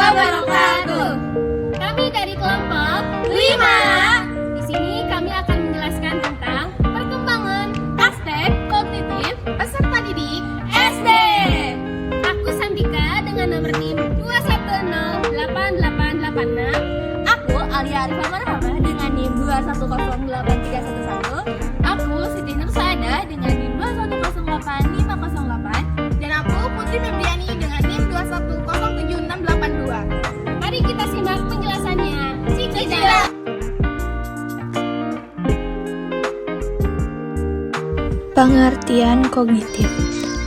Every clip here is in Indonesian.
wabarakatuh. Kami dari kelompok 5. Di sini kami akan menjelaskan tentang perkembangan aspek kognitif Peserta didik SD. Aku Sandika dengan nomor tim 2108886. Aku Alia Arifah Marhamah dengan NIM 2108311. Aku Siti Nursada dengan NIM 2108508. Dan aku Putri Febriani dengan NIM 2107682. Mari kita simak penjelasannya. Cicila. Pengertian kognitif.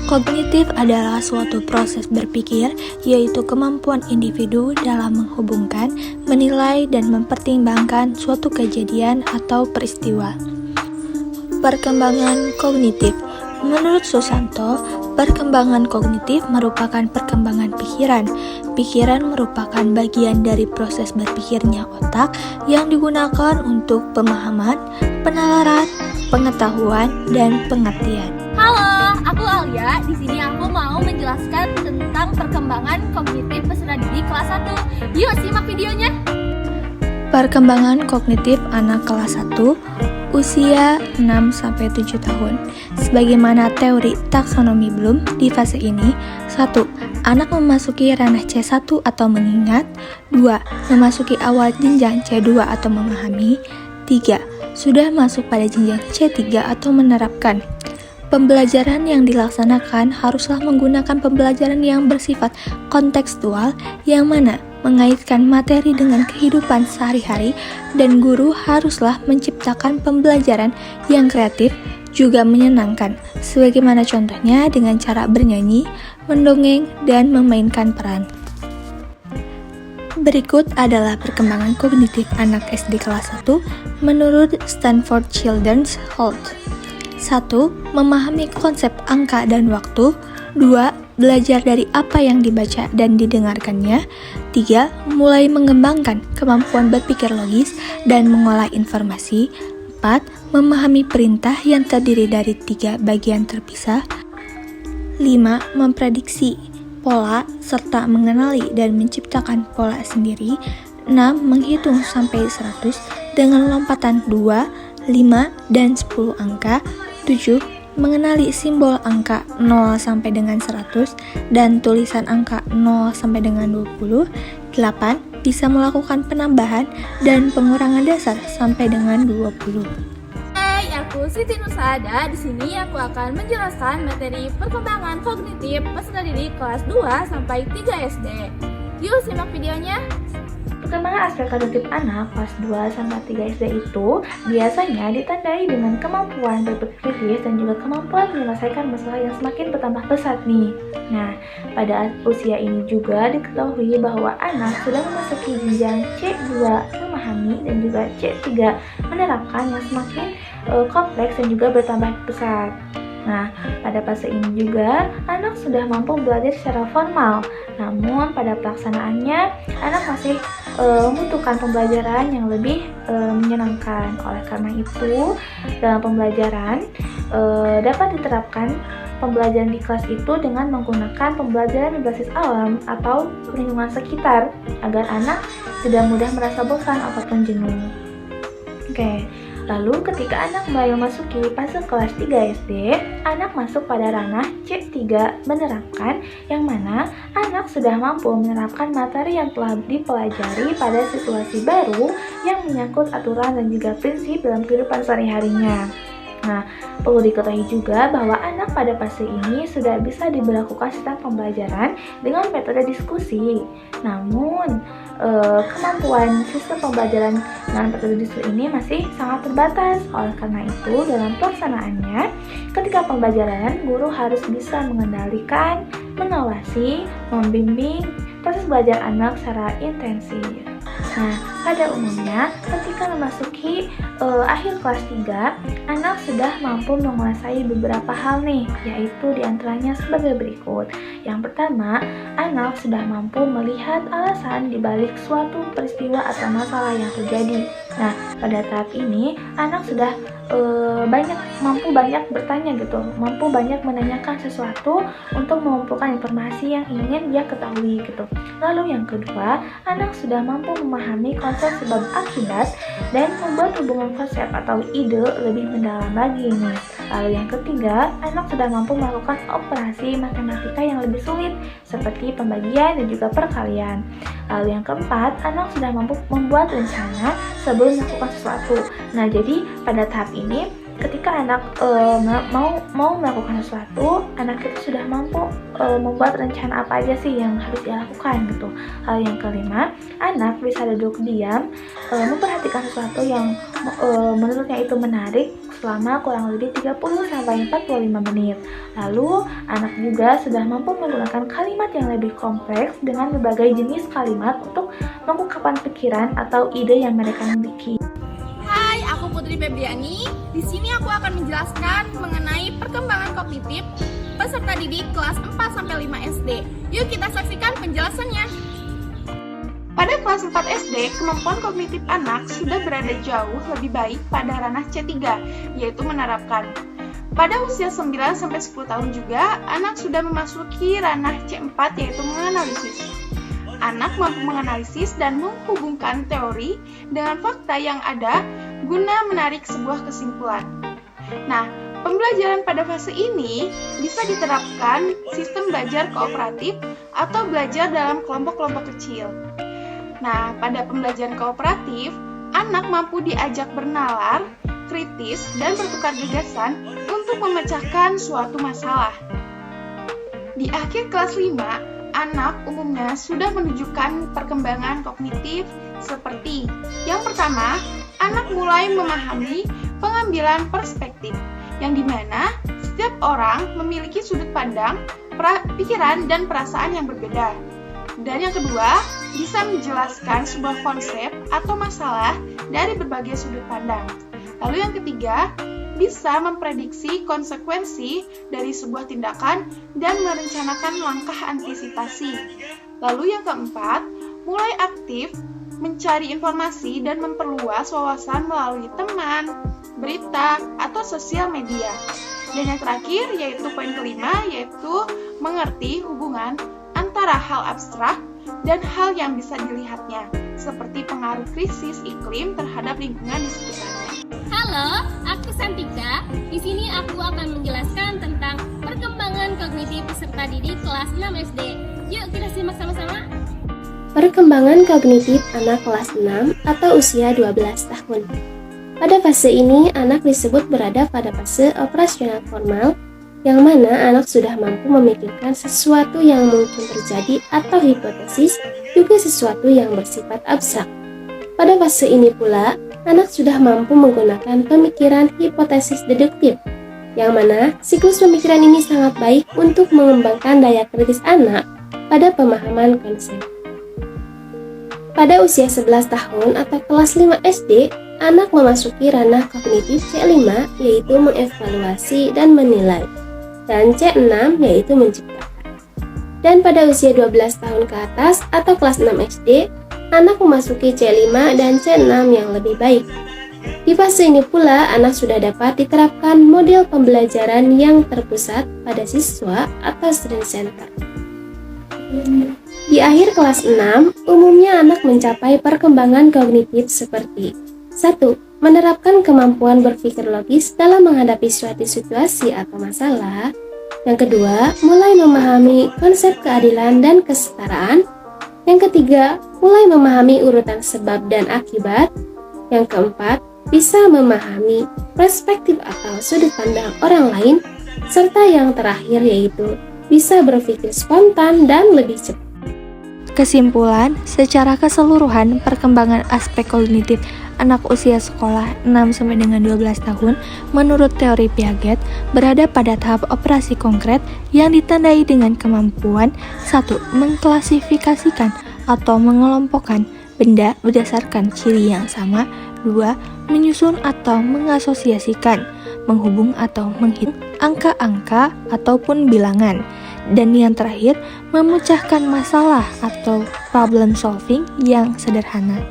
Kognitif adalah suatu proses berpikir, yaitu kemampuan individu dalam menghubungkan, menilai, dan mempertimbangkan suatu kejadian atau peristiwa. Perkembangan kognitif. Menurut Susanto, perkembangan kognitif merupakan perkembangan pikiran. Pikiran merupakan bagian dari proses berpikirnya otak yang digunakan untuk pemahaman, penalaran, pengetahuan, dan pengertian. Halo, aku Alia. Di sini aku mau menjelaskan tentang perkembangan kognitif peserta didik kelas 1. Yuk simak videonya. Perkembangan kognitif anak kelas 1 usia 6-7 tahun. Sebagaimana teori taksonomi Bloom di fase ini, 1. Anak memasuki ranah C1 atau mengingat. 2. Memasuki awal jenjang C2 atau memahami. 3. Sudah masuk pada jenjang C3 atau menerapkan. Pembelajaran yang dilaksanakan haruslah menggunakan pembelajaran yang bersifat kontekstual, yang mana mengaitkan materi dengan kehidupan sehari-hari, dan guru haruslah menciptakan pembelajaran yang kreatif juga menyenangkan, sebagaimana contohnya dengan cara bernyanyi, mendongeng, dan memainkan peran. Berikut adalah perkembangan kognitif anak SD kelas 1 menurut Stanford Children's Health. 1. Memahami konsep angka dan waktu. 2. Belajar dari apa yang dibaca dan didengarkannya. 3. Mulai mengembangkan kemampuan berpikir logis dan mengolah informasi. 4. Memahami perintah yang terdiri dari 3 bagian terpisah. 5. Memprediksi pola serta mengenali dan menciptakan pola sendiri. 6. Menghitung sampai 100 dengan lompatan 2, 5, dan 10 angka. 7. Mengenali simbol angka 0 sampai dengan 100 dan tulisan angka 0 sampai dengan 20. 8. Bisa melakukan penambahan dan pengurangan dasar sampai dengan 20. Hai, aku Siti Nursada. Di sini aku akan menjelaskan materi perkembangan kognitif peserta didik kelas 2 sampai 3 SD. Yuk simak videonya. Perkembangan aspek kognitif anak kelas 2 sampai 3 SD itu biasanya ditandai dengan kemampuan berpikir kritis dan juga kemampuan menyelesaikan masalah yang semakin bertambah pesat nih. Nah, pada usia ini juga diketahui bahwa anak sudah memasuki jenjang C2 memahami dan juga C3 menerapkan yang semakin kompleks dan juga bertambah pesat. Nah, pada fase ini juga anak sudah mampu belajar secara formal. Namun pada pelaksanaannya anak masih membutuhkan pembelajaran yang lebih menyenangkan. Oleh karena itu, dalam pembelajaran dapat diterapkan pembelajaran di kelas itu dengan menggunakan pembelajaran berbasis alam atau lingkungan sekitar agar anak tidak mudah merasa bosan ataupun jenuh. Oke. Lalu ketika anak mulai memasuki fase kelas 3 SD, anak masuk pada ranah C3 menerapkan, yang mana anak sudah mampu menerapkan materi yang telah dipelajari pada situasi baru yang menyangkut aturan dan juga prinsip dalam kehidupan sehari-harinya. Nah, perlu diketahui juga bahwa anak pada fase ini sudah bisa diberlakukan sistem pembelajaran dengan metode diskusi. Namun, kemampuan sistem pembelajaran dengan metode diskusi ini masih sangat terbatas. Oleh karena itu, dalam pelaksanaannya, ketika pembelajaran, guru harus bisa mengendalikan, mengawasi, membimbing proses belajar anak secara intensif. Nah, pada umumnya ketika memasuki akhir kelas 3, anak sudah mampu menguasai beberapa hal nih, yaitu diantaranya sebagai berikut. Yang pertama, anak sudah mampu melihat alasan dibalik suatu peristiwa atau masalah yang terjadi. Nah, pada tahap ini, anak sudah mampu banyak bertanya gitu, mampu banyak menanyakan sesuatu untuk mengumpulkan informasi yang ingin dia ketahui gitu. Lalu yang kedua, anak sudah mampu memahami konsep sebab akibat dan membuat hubungan konsep atau ide lebih mendalam lagi nih. Lalu yang ketiga, anak sudah mampu melakukan operasi matematika yang lebih sulit seperti pembagian dan juga perkalian. Lalu yang keempat, anak sudah mampu membuat rencana sebelum melakukan sesuatu. Nah, jadi pada tahap ini ketika anak mau melakukan sesuatu, anak itu sudah mampu membuat rencana apa aja sih yang harus dia lakukan gitu. Hal yang kelima, anak bisa duduk diam, memperhatikan sesuatu yang menurutnya itu menarik selama kurang lebih 30-45 menit. Lalu, anak juga sudah mampu menggunakan kalimat yang lebih kompleks dengan berbagai jenis kalimat untuk mengungkapkan pikiran atau ide yang mereka miliki. Hai, aku Putri Febriani. Di sini aku akan menjelaskan mengenai perkembangan kognitif peserta didik kelas 4-5 SD. Yuk kita saksikan penjelasannya. Pada kelas 4 SD, kemampuan kognitif anak sudah berada jauh lebih baik pada ranah C3, yaitu menerapkan. Pada usia 9-10 tahun juga, anak sudah memasuki ranah C4, yaitu menganalisis. Anak mampu menganalisis dan menghubungkan teori dengan fakta yang ada guna menarik sebuah kesimpulan. Nah, pembelajaran pada fase ini bisa diterapkan sistem belajar kooperatif atau belajar dalam kelompok-kelompok kecil. Nah, pada pembelajaran kooperatif, anak mampu diajak bernalar, kritis, dan bertukar gagasan untuk memecahkan suatu masalah. Di akhir kelas 5, anak umumnya sudah menunjukkan perkembangan kognitif seperti yang pertama, anak mulai memahami pengambilan perspektif, yang dimana setiap orang memiliki sudut pandang, pikiran, dan perasaan yang berbeda. Dan yang kedua, bisa menjelaskan sebuah konsep atau masalah dari berbagai sudut pandang. Lalu yang ketiga, bisa memprediksi konsekuensi dari sebuah tindakan dan merencanakan langkah antisipasi. Lalu yang keempat, mulai aktif mencari informasi dan memperluas wawasan melalui teman, berita, atau sosial media. Dan yang terakhir, yaitu poin kelima, yaitu mengerti hubungan antara hal abstrak dan hal yang bisa dilihatnya, seperti pengaruh krisis iklim terhadap lingkungan di sekitarnya. Halo, aku Santika. Di sini aku akan menjelaskan tentang perkembangan kognitif peserta didik kelas 6 SD. Yuk kita simak sama-sama. Perkembangan kognitif anak kelas 6 atau usia 12 tahun. Pada fase ini, anak disebut berada pada fase operasional formal, yang mana anak sudah mampu memikirkan sesuatu yang mungkin terjadi atau hipotesis, juga sesuatu yang bersifat abstrak. Pada fase ini pula, anak sudah mampu menggunakan pemikiran hipotesis deduktif, yang mana siklus pemikiran ini sangat baik untuk mengembangkan daya kritis anak pada pemahaman konsep. Pada usia 11 tahun atau kelas 5 SD, anak memasuki ranah kognitif C5, yaitu mengevaluasi dan menilai, dan C6 yaitu menciptakan. Dan pada usia 12 tahun ke atas atau kelas 6 SD, anak memasuki C5 dan C6 yang lebih baik. Di fase ini pula, anak sudah dapat diterapkan model pembelajaran yang terpusat pada siswa atau student center. Di akhir kelas 6, umumnya anak mencapai perkembangan kognitif seperti 1. Menerapkan kemampuan berpikir logis dalam menghadapi suatu situasi atau masalah. Yang kedua, mulai memahami konsep keadilan dan kesetaraan. Yang ketiga, mulai memahami urutan sebab dan akibat. Yang keempat, bisa memahami perspektif atau sudut pandang orang lain. Serta yang terakhir yaitu bisa berpikir spontan dan lebih cepat. Kesimpulan, secara keseluruhan perkembangan aspek kognitif anak usia sekolah 6-12 tahun menurut teori Piaget berada pada tahap operasi konkret yang ditandai dengan kemampuan 1. Mengklasifikasikan atau mengelompokkan benda berdasarkan ciri yang sama. 2. Menyusun atau mengasosiasikan, menghubung atau menghitung angka-angka ataupun bilangan. Dan yang terakhir, memecahkan masalah atau problem solving yang sederhana.